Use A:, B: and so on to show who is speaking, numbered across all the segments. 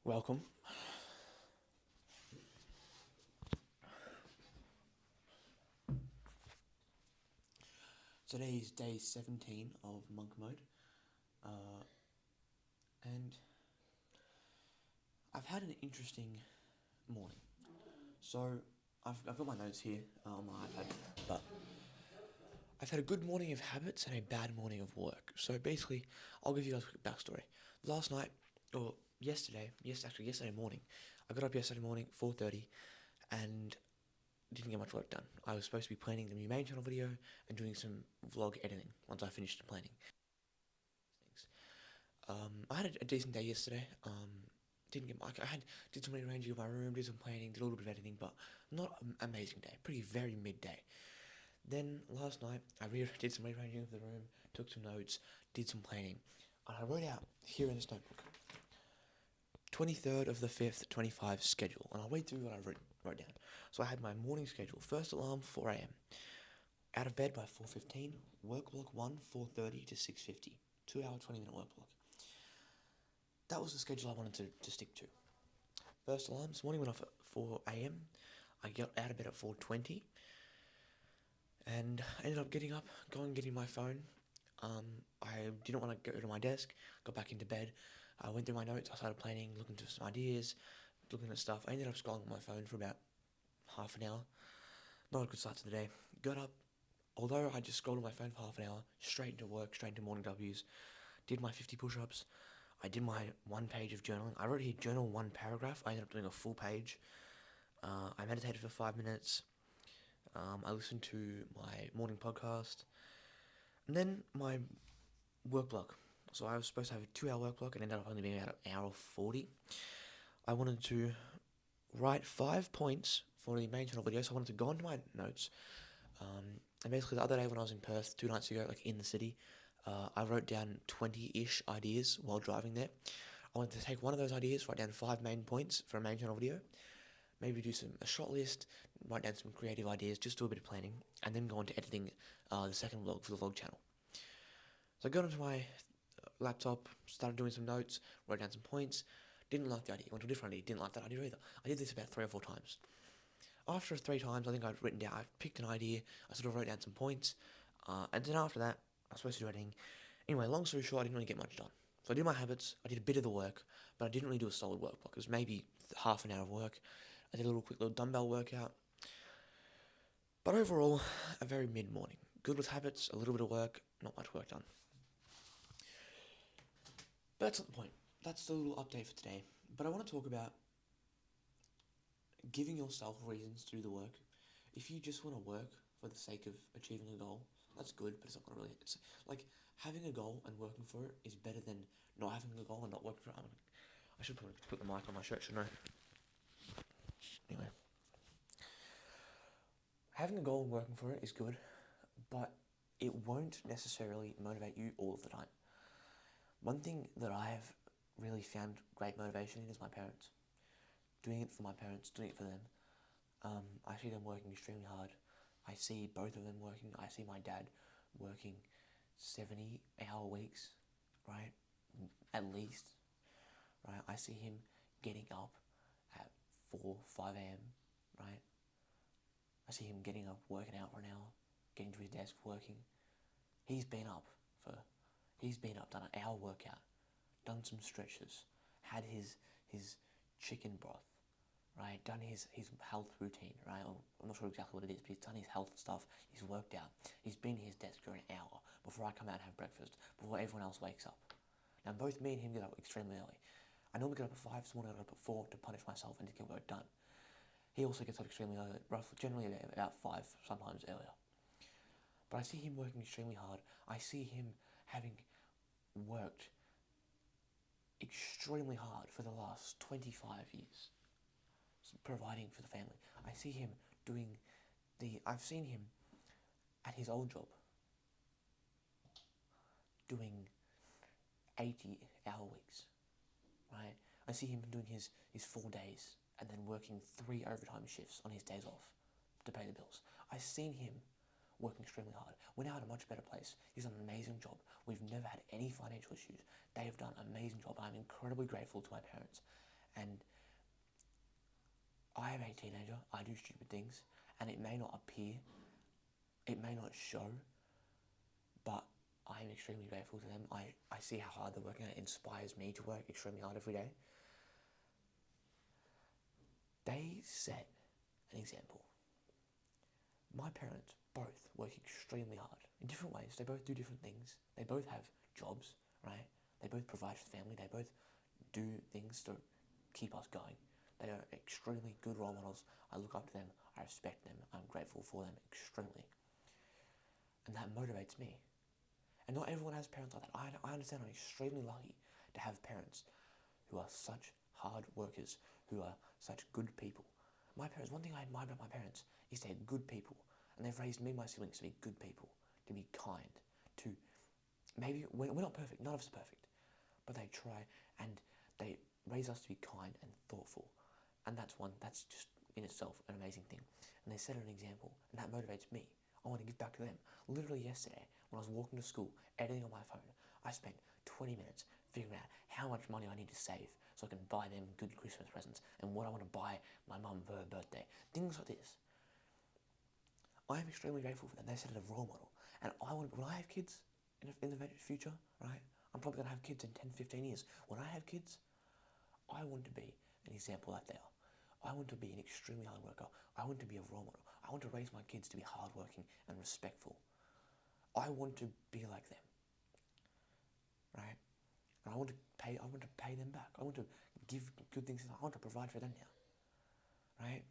A: Welcome. Today is day 17 of monk mode, and I've had an interesting morning. So I've got my notes here on my iPad, but I've had a good morning of habits and a bad morning of work. So basically, I'll give you guys a quick backstory. Last night, or yesterday morning, I got up yesterday morning, 4:30, and didn't get much work done. I was supposed to be planning the new main channel video and doing some vlog editing once I finished the planning. I had a decent day yesterday. Didn't get much. Did some rearranging of my room, did some planning, did a little bit of editing, but not an amazing day. Pretty very midday. Then last night I did some rearranging of the room, took some notes, did some planning, and I wrote out here in this notebook 23rd of the 5th 25 schedule, and I'll read through what I wrote down. So I had my morning schedule. First alarm 4 a.m. Out of bed by 4:15. Work block 1 4:30 to 6:50. 2-hour 20-minute work block. That was the schedule I wanted to stick to. First alarm this morning went off at 4 a.m. I got out of bed at 4:20 and ended up getting up, getting my phone. I didn't want to go to my desk, got back into bed. I went through my notes, I started planning, looking through some ideas, looking at stuff. I ended up scrolling on my phone for about half an hour. Not a good start to the day. Got up, although I just scrolled on my phone for half an hour, straight into work, straight into morning W's, did my 50 push-ups. I did my 1 page of journaling. I wrote here journal 1 paragraph. I ended up doing a full page. I meditated for 5 minutes. I listened to my morning podcast. And then my work block. So I was supposed to have a 2-hour work block and ended up only being about an hour 40. I wanted to write 5 points for the main channel video. So I wanted to go into my notes. And basically the other day when I was in Perth, 2 nights ago, like in the city, I wrote down 20-ish ideas while driving there. I wanted to take one of those ideas, write down 5 main points for a main channel video, maybe do a short list, write down some creative ideas, just do a bit of planning, and then go on to editing the second vlog for the vlog channel. So I got onto my laptop, started doing some notes, wrote down some points, didn't like the idea, went to a different idea, didn't like that idea either. I did this about 3 or 4 times. After 3 times, I think I'd written down, I picked an idea, I sort of wrote down some points, and then after that, I was supposed to do editing. Anyway, long story short, I didn't really get much done. So I did my habits, I did a bit of the work, but I didn't really do a solid work block. It was maybe half an hour of work. I did a quick little dumbbell workout. But overall, a very mid-morning. Good with habits, a little bit of work, not much work done. But that's not the point. That's the little update for today. But I want to talk about giving yourself reasons to do the work. If you just want to work for the sake of achieving a goal, that's good, but it's not going to really... It's like, having a goal and working for it is better than not having a goal and not working for it. I should probably put the mic on my shirt, shouldn't I? Anyway. Having a goal and working for it is good, but it won't necessarily motivate you all of the time. One thing that I have really found great motivation in is my parents. Doing it for my parents, doing it for them. I see them working extremely hard. I see both of them working. I see my dad working 70-hour weeks, right? At least, right? I see him getting up at 4, 5 a.m., right? I see him getting up, working out for an hour, getting to his desk, working. He's been up, done an hour workout, done some stretches, had his chicken broth, right? Done his health routine, right? I'm not sure exactly what it is, but he's done his health stuff. He's worked out. He's been at his desk for an hour before I come out and have breakfast, before everyone else wakes up. Now, both me and him get up extremely early. I normally get up at 5, this morning I got up at 4 to punish myself and to get work done. He also gets up extremely early, generally about 5, sometimes earlier. But I see him working extremely hard. I see him having worked extremely hard for the last 25 years, providing for the family. I see him I've seen him at his old job doing 80-hour weeks, right? I see him doing his 4 days and then working 3 overtime shifts on his days off to pay the bills. I've seen him working extremely hard. We're now at a much better place. He's done an amazing job. We've never had any financial issues. They have done an amazing job. I'm incredibly grateful to my parents. And I am a teenager, I do stupid things, and it may not appear, it may not show, but I am extremely grateful to them. I see how hard they're working, and it inspires me to work extremely hard every day. They set an example. My parents both work extremely hard in different ways. They both do different things. They both have jobs, right? They both provide for the family. They both do things to keep us going. They are extremely good role models. I look up to them. I respect them. I'm grateful for them extremely. And that motivates me. And not everyone has parents like that. I understand I'm extremely lucky to have parents who are such hard workers, who are such good people. My parents, one thing I admire about my parents is they're good people. And they've raised me and my siblings to be good people, to be kind, to maybe, we're not perfect, none of us are perfect, but they try and they raise us to be kind and thoughtful. And that's just in itself an amazing thing. And they set an example, and that motivates me. I want to give back to them. Literally yesterday, when I was walking to school, editing on my phone, I spent 20 minutes figuring out how much money I need to save so I can buy them good Christmas presents and what I want to buy my mum for her birthday. Things like this. I am extremely grateful for them. They set a role model. And when I have kids in the future, right, I'm probably going to have kids in 10, 15 years. When I have kids, I want to be an example like they are. I want to be an extremely hard worker. I want to be a role model. I want to raise my kids to be hardworking and respectful. I want to be like them, right? And I want to pay them back. I want to give good things. I want to provide for them now, right?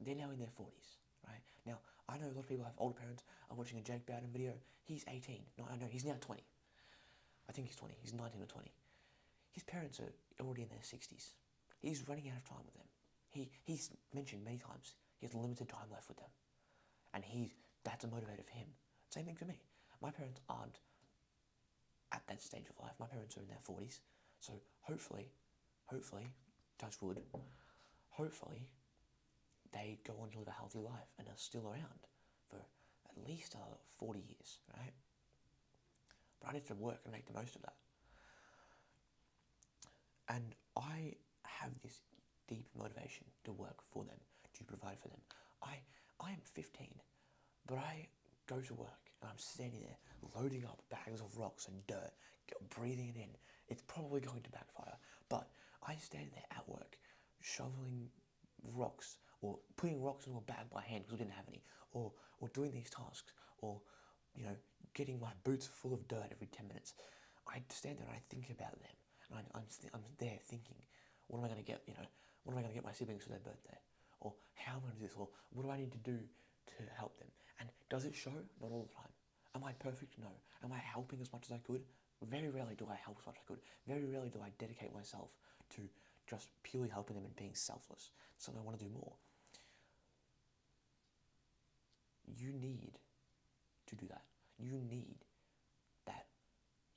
A: They're now in their 40s, right? Now, I know a lot of people have older parents. I'm watching a Jake Bowden video. He's 18. No, I know, he's now 20. I think he's 20. He's 19 or 20. His parents are already in their 60s. He's running out of time with them. He's mentioned many times he has limited time left with them. And that's a motivator for him. Same thing for me. My parents aren't at that stage of life. My parents are in their 40s. So hopefully, touch wood, hopefully they go on to live a healthy life and are still around for at least 40 years, right? But I need to work and make the most of that. And I have this deep motivation to work for them, to provide for them. I am 15, but I go to work and I'm standing there loading up bags of rocks and dirt, breathing it in. It's probably going to backfire, but I stand there at work shoveling rocks or putting rocks into a bag by hand because we didn't have any, or doing these tasks, or getting my boots full of dirt every 10 minutes. I stand there and I think about them, and I'm there thinking, what am I going to get? What am I going to get my siblings for their birthday? Or how am I going to do this? Or what do I need to do to help them? And does it show? Not all the time. Am I perfect? No. Am I helping as much as I could? Very rarely do I help as much as I could. Very rarely do I dedicate myself to just purely helping them and being selfless. Something I want to do more. You need to do that. You need that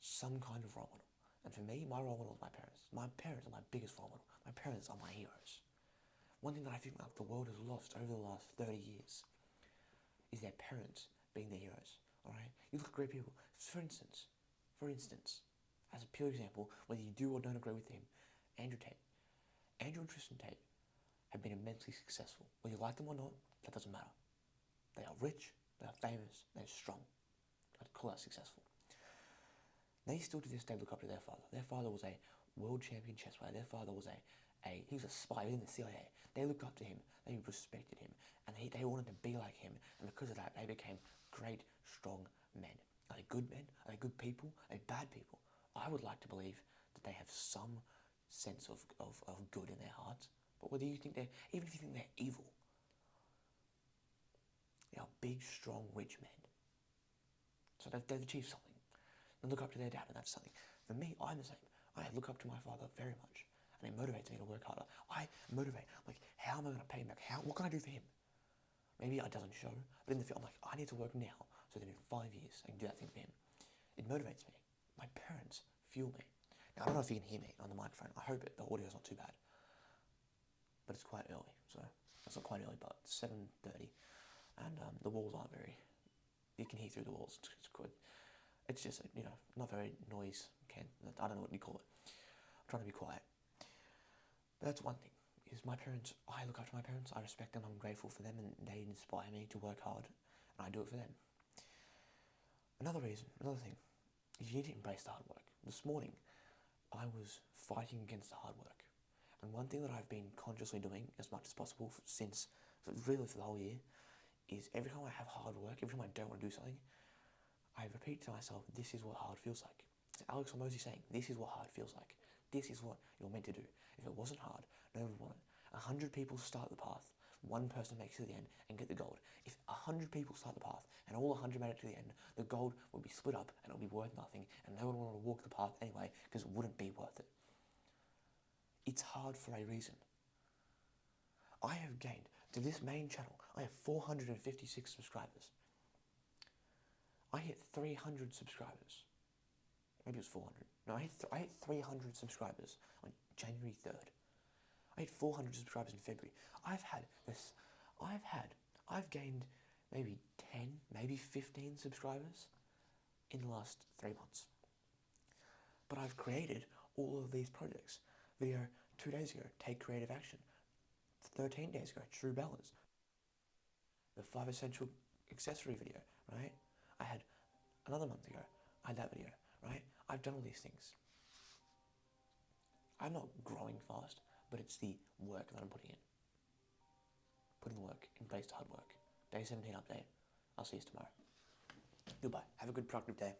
A: some kind of role model. And for me, my role model is my parents. My parents are my biggest role model. My parents are my heroes. One thing that I think like the world has lost over the last 30 years is their parents being their heroes. All right, you look at great people. For instance, as a pure example, whether you do or don't agree with him, Andrew Tate, Andrew and Tristan Tate have been immensely successful. Whether you like them or not, that doesn't matter. They are rich, they are famous, they are strong. I'd call that successful. They still to this day look up to their father. Their father was a world champion chess player. Their father was he was a spy in the CIA. They looked up to him, they respected him, and they wanted to be like him. And because of that, they became great, strong men. Are they good men? Are they good people? Are they bad people? I would like to believe that they have some sense of good in their hearts. But whether you think even if you think they're evil, they are big, strong, rich men. So they've achieved something. And look up to their dad, and that's something. For me, I'm the same. I look up to my father very much, and it motivates me to work harder. I motivate, how am I going to pay him back? What can I do for him? Maybe it doesn't show, but in the field, I'm like, I need to work now, so that in 5 years, I can do that thing for him. It motivates me. My parents fuel me. Now, I don't know if you can hear me on the microphone. I hope the audio's not too bad. But it's quite early, so it's not quite early, but it's 7:30, and the walls aren't very, you can hear through the walls. It's good. It's just, not very noise, I don't know what you call it. I'm trying to be quiet. But that's one thing, is my parents, I look after my parents, I respect them, I'm grateful for them, and they inspire me to work hard, and I do it for them. Another thing, is you need to embrace the hard work. This morning, I was fighting against the hard work. And one thing that I've been consciously doing as much as possible since, really for the whole year, is every time I have hard work, every time I don't want to do something, I repeat to myself, this is what hard feels like. So Alex Hormozi saying, this is what hard feels like. This is what you're meant to do. If it wasn't hard, no one would want it. 100 people start the path, one person makes it to the end and get the gold. If 100 people start the path and all 100 made it to the end, the gold would be split up and it would be worth nothing, and no one would want to walk the path anyway because it wouldn't be worth it. It's hard for a reason. I have gained, to this main channel, I have 456 subscribers. I hit 300 subscribers. Maybe it was 400. No, I hit 300 subscribers on January 3rd. I hit 400 subscribers in February. I've gained maybe 10, maybe 15 subscribers in the last 3 months. But I've created all of these projects. Video 2 days ago, Take Creative Action. 13 days ago, True Balance. The 5 Essential Accessory video, right? I had another month ago, I had that video, right? I've done all these things. I'm not growing fast, but it's the work that I'm putting in. Put in the work, embrace the hard work. Day 17 update. I'll see you tomorrow. Goodbye. Have a good productive day.